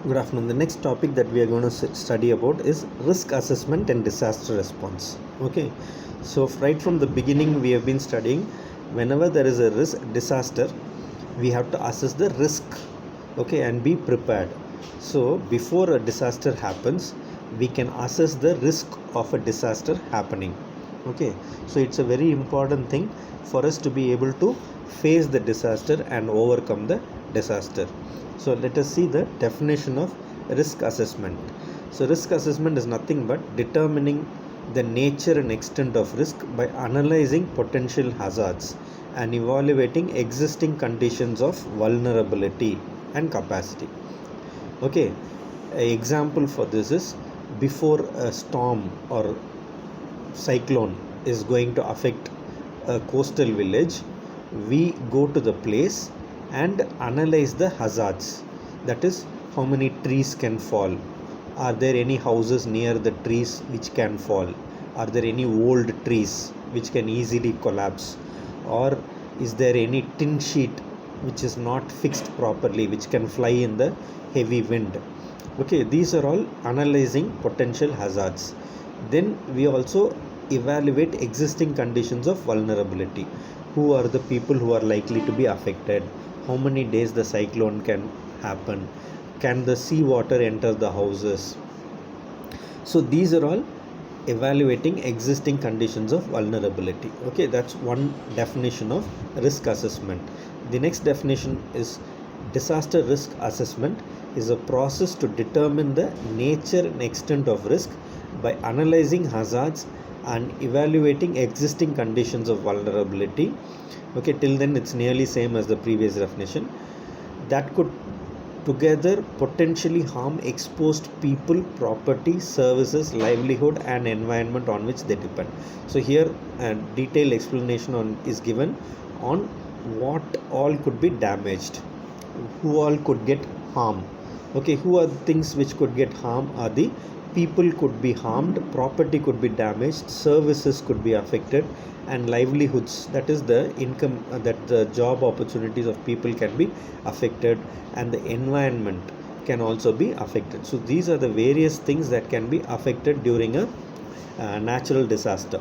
Good afternoon. The next topic that we are going to study about is risk assessment and disaster response. Okay, so right from the beginning, we have been studying whenever there is a risk disaster, we have to assess the risk, okay, and be prepared. So before a disaster happens, we can assess the risk of a disaster happening. Okay, so it's a very important thing for us to be able to face the disaster and overcome the disaster. So let us see the definition of risk assessment. So risk assessment is nothing but determining the nature and extent of risk by analyzing potential hazards and evaluating existing conditions of vulnerability and capacity. Okay, an example for this is before a storm or cyclone is going to affect a coastal village, we go to the place and analyze the hazards. That is, how many trees can fall, are there any houses near the trees which can fall, are there any old trees which can easily collapse, or is there any tin sheet which is not fixed properly which can fly in the heavy wind. Okay, these are all analyzing potential hazards. Then we also evaluate existing conditions of vulnerability. Who are the people who are likely to be affected, how many days the cyclone can happen, can the sea water enter the houses. So these are all evaluating existing conditions of vulnerability. Okay, that's one definition of risk assessment. The next definition is disaster risk assessment is a process to determine the nature and extent of risk by analyzing hazards and evaluating existing conditions of vulnerability. Okay, till then it's nearly same as the previous definition. That could together potentially harm exposed people, property, services, livelihood and environment on which they depend. So here a detailed explanation on is given on what all could be damaged, who all could get harm. Okay, who are the things which could get harm are the people could be harmed, property could be damaged, services could be affected, and livelihoods, that is the income, that the job opportunities of people can be affected, and the environment can also be affected. So these are the various things that can be affected during a natural disaster.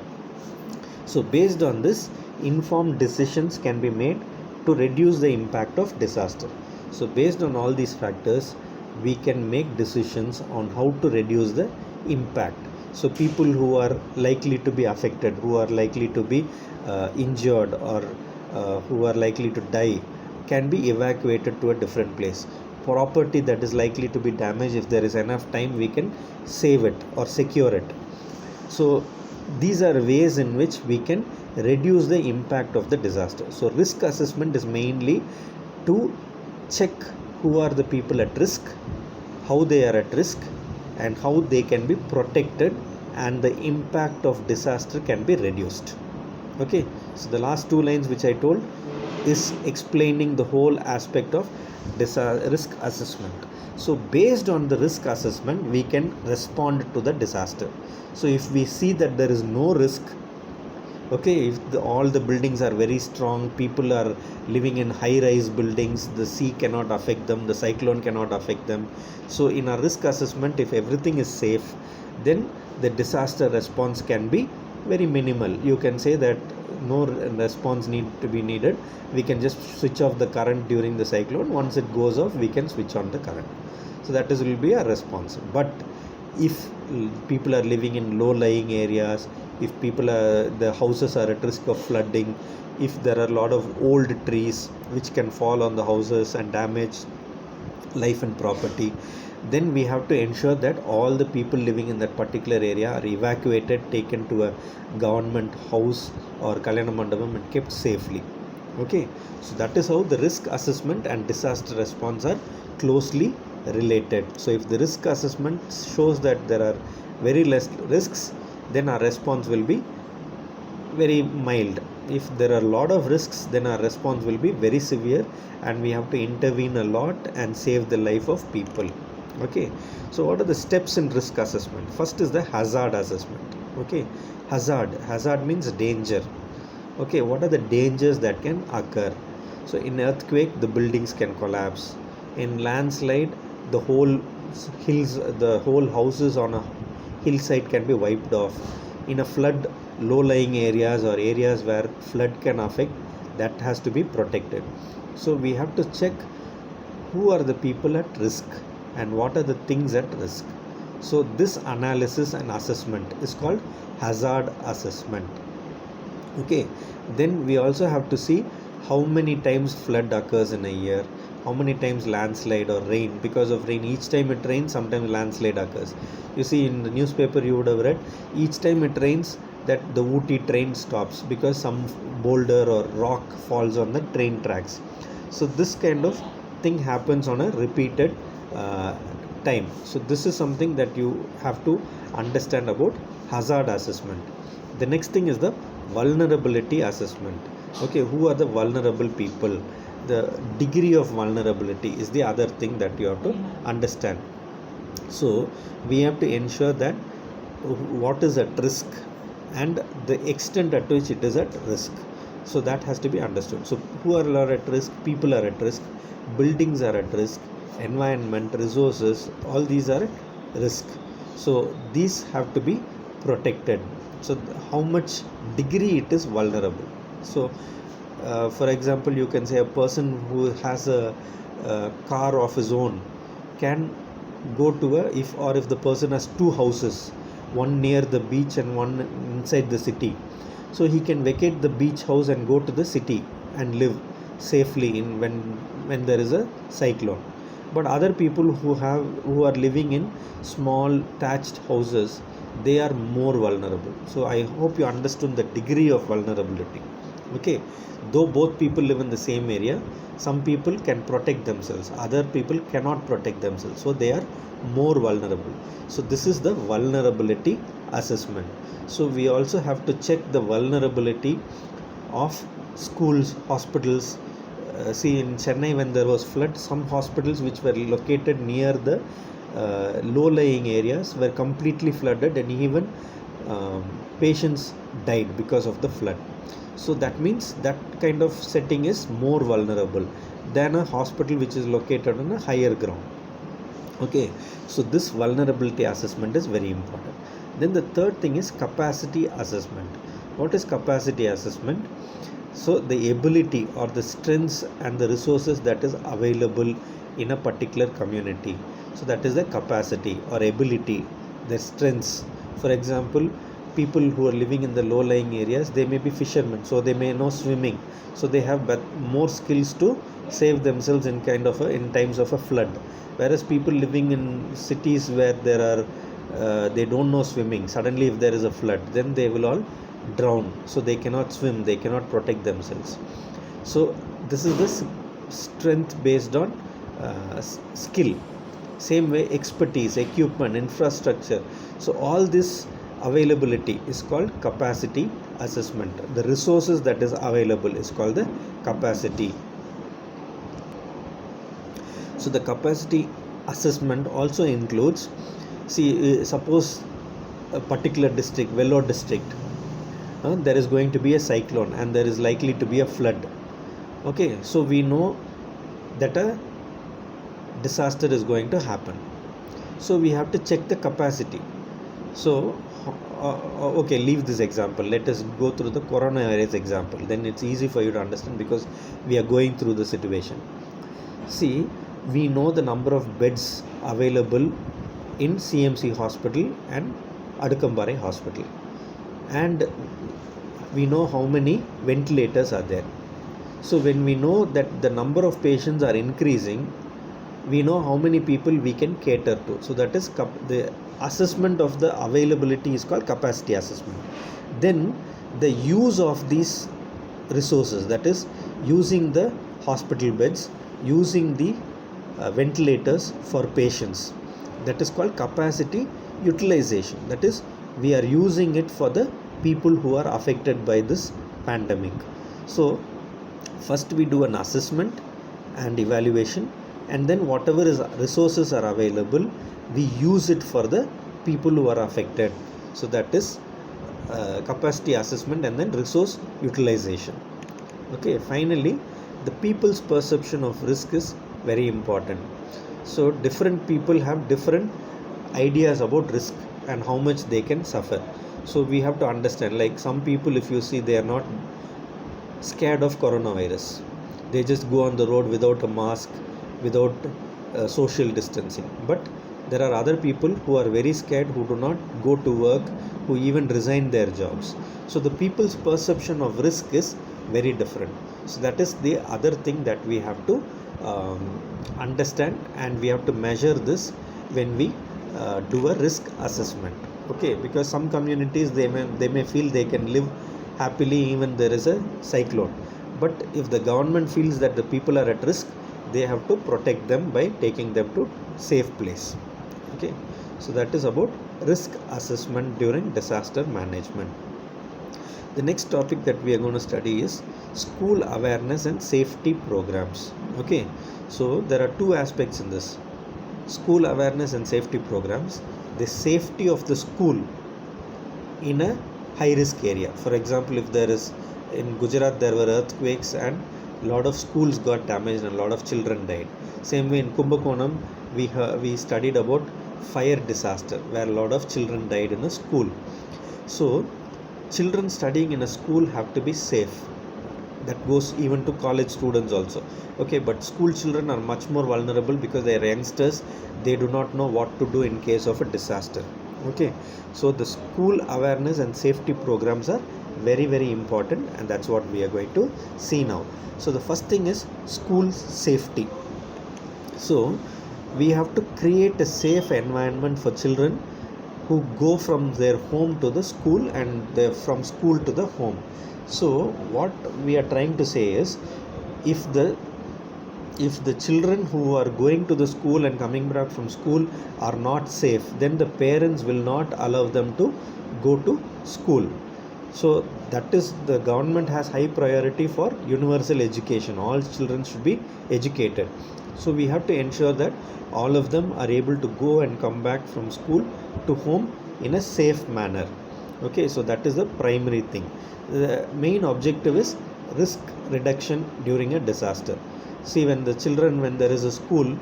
So based on this, informed decisions can be made to reduce the impact of disaster. So based on all these factors, we can make decisions on how to reduce the impact. So people who are likely to be affected, who are likely to be injured, or who are likely to die, can be evacuated to a different place. Property that is likely to be damaged, if there is enough time, we can save it or secure it. So these are ways in which we can reduce the impact of the disaster. So risk assessment is mainly to check who are the people at risk, how they are at risk, and how they can be protected, and the impact of disaster can be reduced. Okay, so the last two lines which I told is explaining the whole aspect of risk assessment. So based on the risk assessment, we can respond to the disaster. So if we see that there is no risk, okay, if all the buildings are very strong, people are living in high rise buildings, the sea cannot affect them, the cyclone cannot affect them. So in our risk assessment, if everything is safe, then the disaster response can be very minimal. You can say that no response need to be needed, we can just switch off the current during the cyclone. Once it goes off, we can switch on the current. So that will be a response. But if people are living in low lying areas, if people are, the houses are at risk of flooding, if there are a lot of old trees which can fall on the houses and damage life and property, then we have to ensure that all the people living in that particular area are evacuated, taken to a government house or Kalyana Mandapam and kept safely. Okay, so that is how the risk assessment and disaster response are closely related. So if the risk assessment shows that there are very less risks, then our response will be very mild. If there are a lot of risks, then our response will be very severe, and we have to intervene a lot and save the life of people. Okay, so what are the steps in risk assessment? First is the hazard assessment. Okay, hazard means danger. Okay, what are the dangers that can occur? So in earthquake, the buildings can collapse. In landslide, the whole hills, the whole houses on a hillside can be wiped off. In a flood, low lying areas or areas where flood can affect, that has to be protected. So we have to check who are the people at risk and what are the things at risk. So this analysis and assessment is called hazard assessment. Okay, then we also have to see how many times flood occurs in a year, how many times landslide or rain. Because of rain, each time it rains, sometimes landslide occurs. You see, in the newspaper you would have read, each time it rains, that the Ooty train stops because some boulder or rock falls on the train tracks. So this kind of thing happens on a repeated time. So this is something that you have to understand about hazard assessment. The next thing is the vulnerability assessment. Okay, who are the vulnerable people? The degree of vulnerability is the other thing that you have to understand. So we have to ensure that what is at risk and the extent at which it is at risk. So that has to be understood. So who are at risk? People are at risk, buildings are at risk, environment, resources, all these are at risk. So these have to be protected. So how much degree it is vulnerable. So for example, you can say a person who has a car of his own can go to if the person has two houses, one near the beach and one inside the city, so he can vacate the beach house and go to the city and live safely in when there is a cyclone. But other people who are living in small thatched houses, they are more vulnerable. So I hope you understood the degree of vulnerability. Okay, though both people live in the same area, some people can protect themselves, other people cannot protect themselves, so they are more vulnerable. So this is the vulnerability assessment. So we also have to check the vulnerability of schools, hospitals. See, in Chennai, when there was flood, some hospitals which were located near the low-lying areas were completely flooded, and even patients died because of the flood. So that means that kind of setting is more vulnerable than a hospital which is located on a higher ground. Okay, so this vulnerability assessment is very important. Then the third thing is capacity assessment. What is capacity assessment? So the ability or the strengths and the resources that is available in a particular community. So that is the capacity or ability, the strengths. For example, people who are living in the low-lying areas, they may be fishermen, so they may know swimming, so they have more skills to save themselves in times of a flood. Whereas people living in cities where they don't know swimming, suddenly if there is a flood, then they will all drown, so they cannot swim, they cannot protect themselves. So this is the strength based on skill. Same way, expertise, equipment, infrastructure. So all this availability is called capacity assessment. The resources that is available is called the capacity. So the capacity assessment also includes, suppose a particular district, Vellore district, there is going to be a cyclone and there is likely to be a flood. Okay, so we know that a disaster is going to happen. So we have to check the capacity. So okay, leave this example. Let us go through the coronavirus example. Then it's easy for you to understand because we are going through the situation. See, we know the number of beds available in CMC hospital and Adukambare hospital, and we know how many ventilators are there. So when we know that the number of patients are increasing, we know how many people we can cater to. So that is the assessment of the availability is called capacity assessment. Then the use of these resources, that is using the hospital beds, using the ventilators for patients, that is called capacity utilization. That is, we are using it for the people who are affected by this pandemic. So first we do an assessment and evaluation, and then whatever resources are available, we use it for the people who are affected. So that is capacity assessment and then resource utilization. Okay, finally, the people's perception of risk is very important. So different people have different ideas about risk and how much they can suffer. So we have to understand, like some people, if you see, they are not scared of coronavirus. They just go on the road without a mask, without social distancing. But there are other people who are very scared, who do not go to work, who even resign their jobs. So the people's perception of risk is very different. So that is the other thing that we have to understand, and we have to measure this when we do a risk assessment. Okay, because some communities, they may feel they can live happily even there is a cyclone, but if the government feels that the people are at risk, they have to protect them by taking them to safe place. Okay, so that is about risk assessment during disaster management. The next topic that we are going to study is school awareness and safety programs. Okay, so there are two aspects in this: school awareness and safety programs. The safety of the school in a high risk area. For example, if there is, in Gujarat there were earthquakes and a lot of schools got damaged and a lot of children died. Same way in Kumbakonam, we studied about fire disaster where a lot of children died in a school. So children studying in a school have to be safe. That goes even to college students also. Okay, but school children are much more vulnerable because they are youngsters. They do not know what to do in case of a disaster. Okay, so the school awareness and safety programs are very, very important, and that's what we are going to see now. So the first thing is school safety. So we have to create a safe environment for children who go from their home to the school and from school to the home. So what we are trying to say is, if the children who are going to the school and coming back from school are not safe, then the parents will not allow them to go to school. So that is, the government has high priority for universal education. All children should be educated. So we have to ensure that all of them are able to go and come back from school to home in a safe manner. Okay, so that is the primary thing. The main objective is risk reduction during a disaster. See, when there is a school,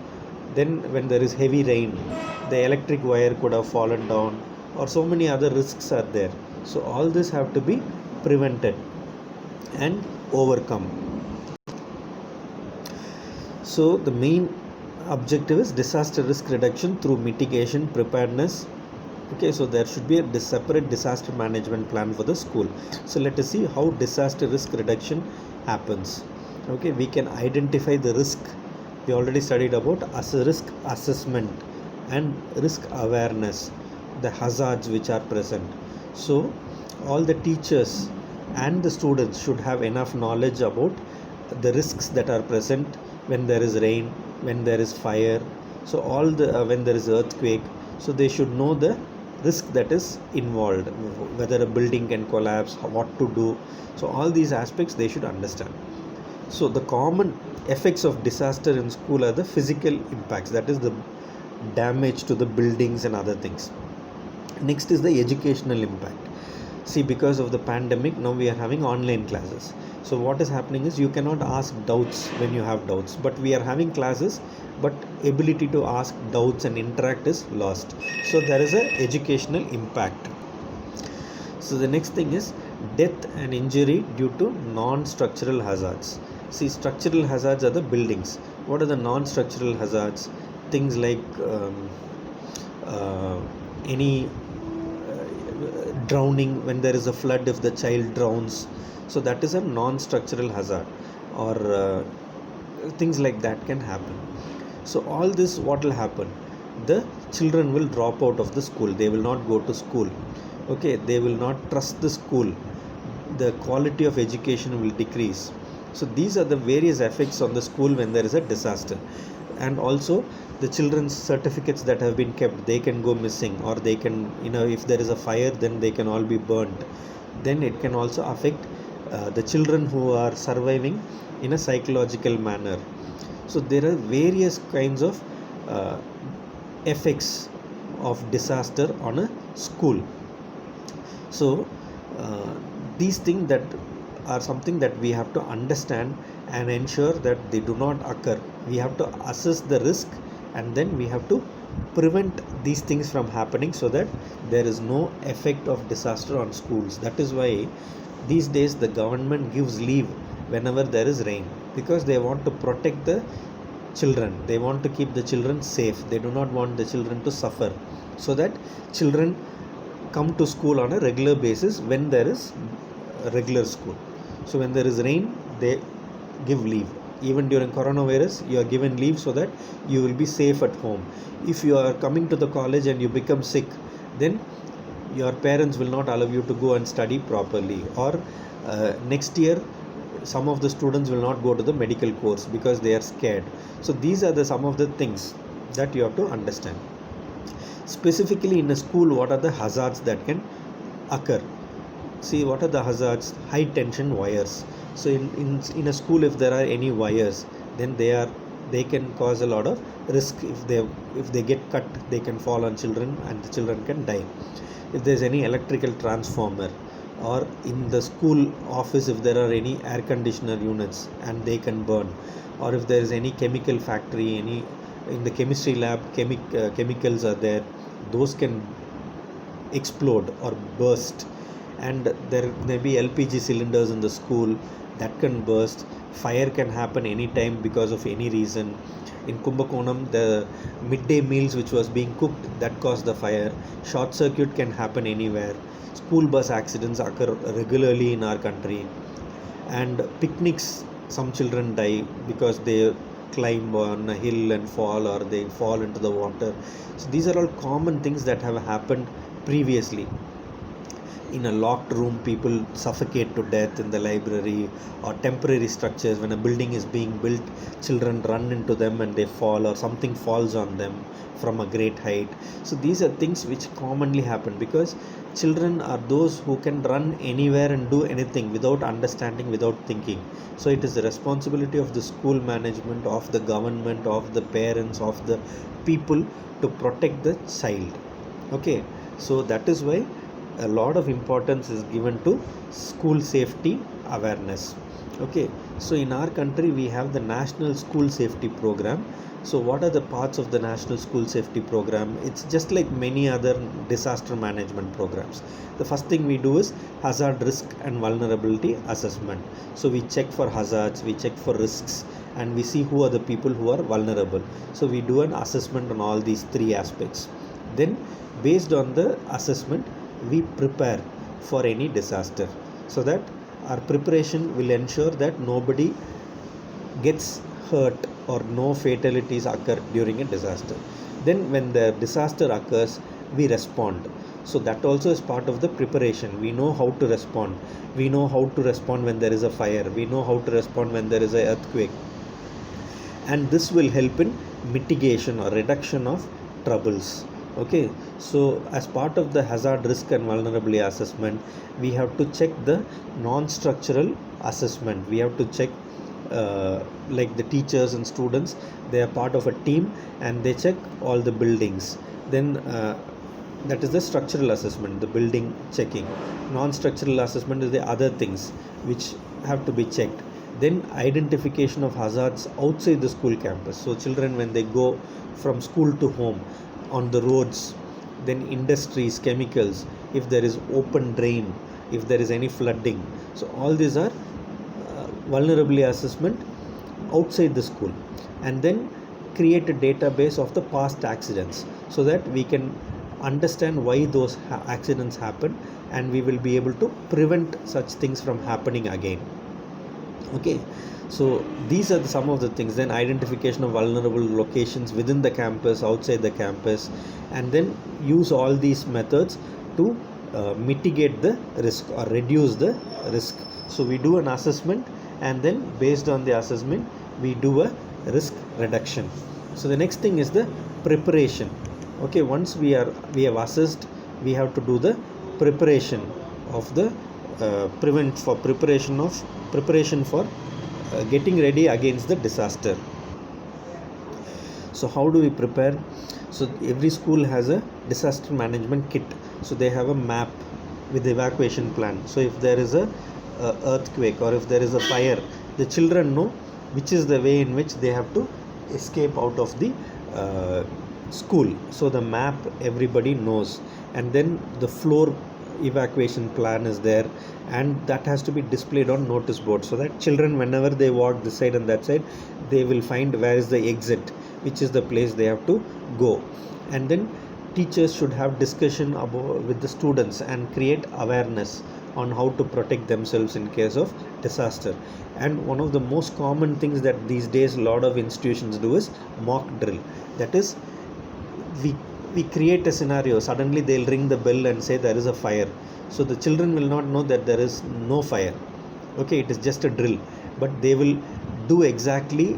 then when there is heavy rain, the electric wire could have fallen down, or so many other risks are there. So all this have to be prevented and overcome. So the main objective is disaster risk reduction through mitigation, preparedness. Okay, so there should be a separate disaster management plan for the school. So let us see how disaster risk reduction happens. Okay, we can identify the risk. We already studied about risk assessment and risk awareness, the hazards which are present. So all the teachers and the students should have enough knowledge about the risks that are present when there is rain, when there is fire, so all the when there is earthquake. So they should know the risk that is involved, whether a building can collapse, what to do. So all these aspects they should understand. So the common effects of disaster in school are the physical impacts, that is the damage to the buildings and other things. Next is the educational impact. See, because of the pandemic, now we are having online classes. So what is happening is, you cannot ask doubts when you have doubts, but we are having classes, but ability to ask doubts and interact is lost. So there is a educational impact. So the next thing is death and injury due to non-structural hazards. See, structural hazards are the buildings. What are the non-structural hazards? Things like any drowning, when there is a flood, if the child drowns, so that is a non-structural hazard, or things like that can happen. So all this, what will happen? The children will drop out of the school. They will not go to school. Okay, they will not trust the school. The quality of education will decrease. So these are the various effects on the school when there is a disaster. And also the children's certificates that have been kept, they can go missing, or they can, if there is a fire, then they can all be burnt. Then it can also affect the children who are surviving in a psychological manner. So there are various kinds of effects of disaster on a school. So these things that are something that we have to understand and ensure that they do not occur. We have to assess the risk and then we have to prevent these things from happening so that there is no effect of disaster on schools. That is why these days the government gives leave whenever there is rain, because they want to protect the children, they want to keep the children safe, they do not want the children to suffer, so that children come to school on a regular basis when there is a regular school. So when there is rain, they give leave. Even during coronavirus, you are given leave so that you will be safe at home. If you are coming to the college and you become sick, then your parents will not allow you to go and study properly, or next year some of the students will not go to the medical course because they are scared. So these are the some of the things that you have to understand. Specifically in a school, what are the hazards that can occur? See, what are the hazards? High tension wires. So in a school, if there are any wires, then they can cause a lot of risk. If they get cut, they can fall on children and the children can die. If there is any electrical transformer, or in the school office if there are any air conditioner units and they can burn, or if there is any chemical factory, any in the chemistry lab chemicals are there, those can explode or burst. And there may be LPG cylinders in the school that can burst. Fire can happen anytime because of any reason. In Kumbakonam, the midday meals which was being cooked, that caused the fire. Short circuit can happen anywhere. School bus accidents occur regularly in our country. And picnics, some children die because they climb on a hill and fall, or they fall into the water. So these are all common things that have happened previously. In a locked room, people suffocate to death in the library, or temporary structures. When a building is being built, children run into them and they fall, or something falls on them from a great height. So these are things which commonly happen because children are those who can run anywhere and do anything without understanding, without thinking. So it is the responsibility of the school management, of the government, of the parents, of the people to protect the child. Okay, so that is why a lot of importance is given to school safety awareness. Okay, so in our country we have the National School Safety Program. So what are the parts of the National School Safety Program? It's just like many other disaster management programs. The first thing we do is hazard, risk and vulnerability assessment. So we check for hazards, we check for risks, and we see who are the people who are vulnerable. So we do an assessment on all these three aspects. Then based on the assessment, we prepare for any disaster, so that our preparation will ensure that nobody gets hurt or no fatalities occur during a disaster. Then when the disaster occurs, we respond. So that also is part of the preparation. We know how to respond. We know how to respond when there is a fire. We know how to respond when there is an earthquake. And this will help in mitigation or reduction of troubles. Okay, so as part of the hazard, risk and vulnerability assessment, we have to check the non-structural assessment. We have to check like the teachers and students, they are part of a team and they check all the buildings. Then that is the structural assessment, the building checking. Non-structural assessment is the other things which have to be checked. Then identification of hazards outside the school campus. So children, when they go from school to home, on the roads, then industries, chemicals, if there is open drain, if there is any flooding. So all these are vulnerability assessment outside the school. And then create a database of the past accidents, so that we can understand why those accidents happen, and we will be able to prevent such things from happening again. Okay, so these are some of the things. Then identification of vulnerable locations within the campus, outside the campus, and then use all these methods to mitigate the risk or reduce the risk. So we do an assessment, and then based on the assessment we do a risk reduction. So the next thing is the preparation. Okay, once we have assessed, we have to do the preparation of the preparation for getting ready against the disaster. So how do we prepare? So every school has a disaster management kit. So they have a map with the evacuation plan. So if there is a earthquake or if there is a fire, the children know which is the way in which they have to escape out of the uh, school, so the map everybody knows, and then the floor evacuation plan is there, and that has to be displayed on notice board, so that children, whenever they walk this side and that side, they will find where is the exit, which is the place they have to go. And then teachers should have discussion about with the students and create awareness on how to protect themselves in case of disaster. And one of the most common things that these days a lot of institutions do is mock drill. That is, we we create a scenario, suddenly they'll ring the bell and say there is a fire, so the children will not know that there is no fire. Okay, it is just a drill, but they will do exactly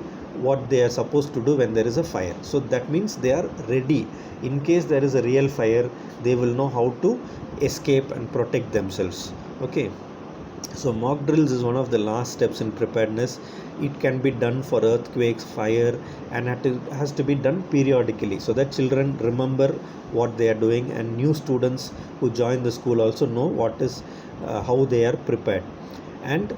what they are supposed to do when there is a fire. So that means they are ready. In case there is a real fire, they will know how to escape and protect themselves. Okay, so mock drills is one of the last steps in preparedness. It can be done for earthquakes, fire, and has to be done periodically, so that children remember what they are doing, and new students who join the school also know what is how they are prepared. And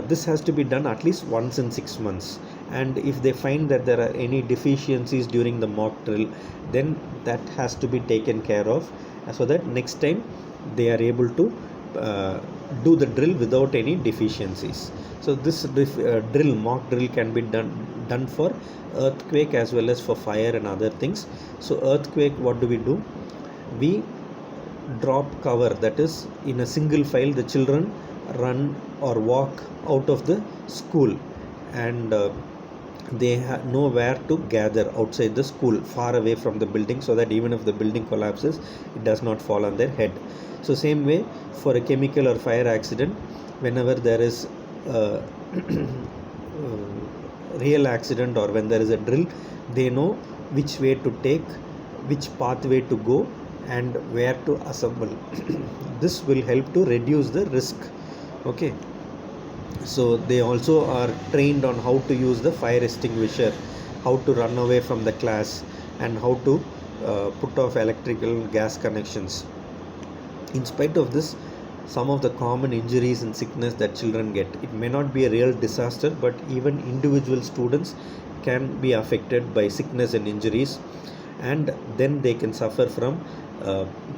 this has to be done at least once in 6 months. And if they find that there are any deficiencies during the mock drill, then that has to be taken care of, so that next time they are able to do the drill without any deficiencies. So this drill, mock drill, can be done for earthquake as well as for fire and other things. So earthquake, what do? We drop cover, that is, in a single file the children run or walk out of the school, and they know where to gather outside the school, far away from the building, so that even if the building collapses, it does not fall on their head. So same way, for a chemical or fire accident, whenever there is a real accident or when there is a drill, they know which way to take, which pathway to go, and where to assemble. This will help to reduce the risk. Okay, so they also are trained on how to use the fire extinguisher, how to run away from the class, and how to put off electrical gas connections. In spite of this, some of the common injuries and sickness that children get, it may not be a real disaster, but even individual students can be affected by sickness and injuries, and then they can suffer from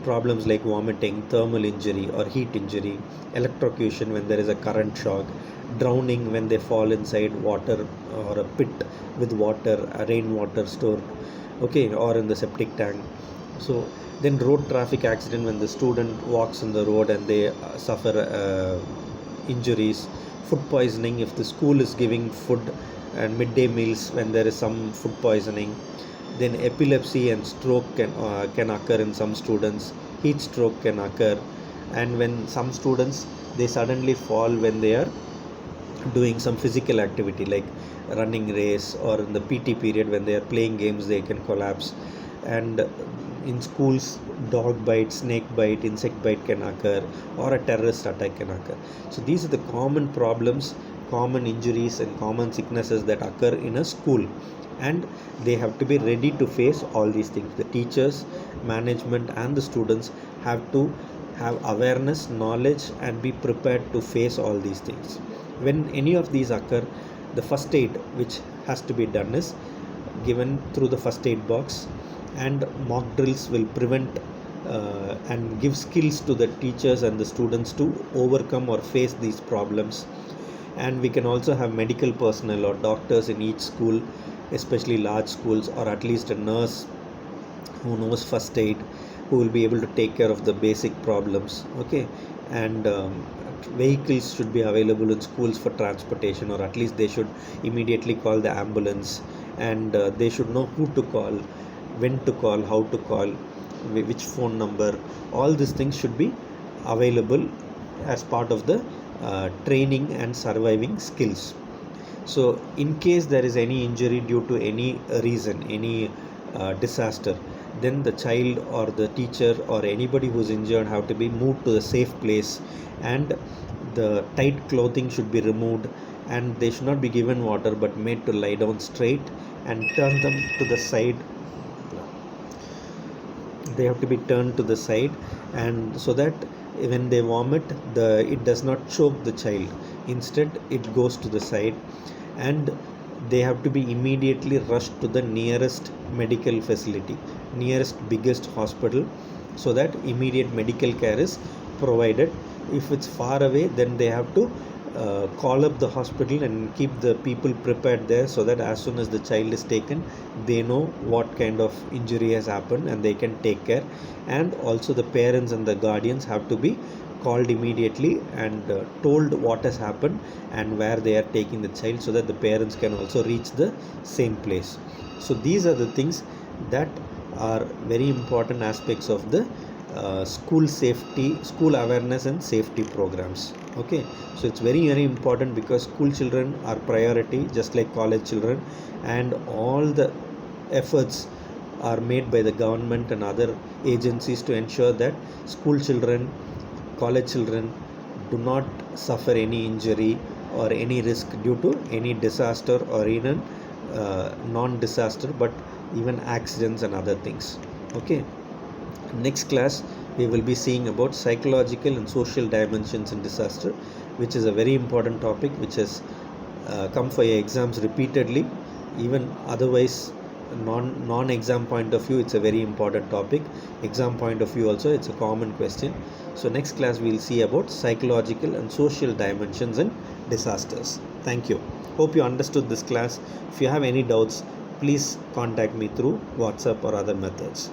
problems like vomiting, thermal injury or heat injury, electrocution when there is a current shock, drowning when they fall inside water or a pit with water, rainwater stored, okay, or in the septic tank. So then road traffic accident, when the student walks on the road and they suffer injuries, food poisoning if the school is giving food, and midday meals when there is some food poisoning. Then epilepsy and stroke can occur in some students, heat stroke can occur, and when some students, they suddenly fall when they are doing some physical activity like running race, or in the PT period when they are playing games, they can collapse. And in schools, dog bite, snake bite, insect bite can occur, or a terrorist attack can occur. So these are the common problems, common injuries and common sicknesses that occur in a school, and they have to be ready to face all these things. The teachers, management and the students have to have awareness, knowledge, and be prepared to face all these things. When any of these occur, the first aid which has to be done is given through the first aid box, and mock drills will prevent and give skills to the teachers and the students to overcome or face these problems. And we can also have medical personnel or doctors in each school, especially large schools, or at least a nurse who knows first aid, who will be able to take care of the basic problems. Okay, and vehicles should be available in schools for transportation, or at least they should immediately call the ambulance, and they should know who to call, when to call, how to call, which phone number. All these things should be available as part of the training and surviving skills. So in case there is any injury due to any reason, any disaster, then the child or the teacher or anybody who's injured have to be moved to a safe place, and the tight clothing should be removed, and they should not be given water but made to lie down straight and turn them to the side. They have to be turned to the side, and so that when they vomit, it does not choke the child, instead it goes to the side. And they have to be immediately rushed to the nearest medical facility, nearest biggest hospital, so that immediate medical care is provided. If it's far away, then they have to call up the hospital and keep the people prepared there, so that as soon as the child is taken, they know what kind of injury has happened and they can take care. And also the parents and the guardians have to be called immediately and told what has happened and where they are taking the child, so that the parents can also reach the same place. So these are the things that are very important aspects of the school safety, school awareness and safety programs. Okay, so it's very very important, because school children are priority just like college children, and all the efforts are made by the government and other agencies to ensure that school children, college children do not suffer any injury or any risk due to any disaster, or even non-disaster but even accidents and other things. Okay, next class we will be seeing about psychological and social dimensions in disaster, which is a very important topic which has come for your exams repeatedly. Even otherwise, non exam point of view, it's a very important topic. Exam point of view also, it's a common question. So next class we'll see about psychological and social dimensions in disasters. Thank you. Hope you understood this class. If you have any doubts, please contact me through WhatsApp or other methods.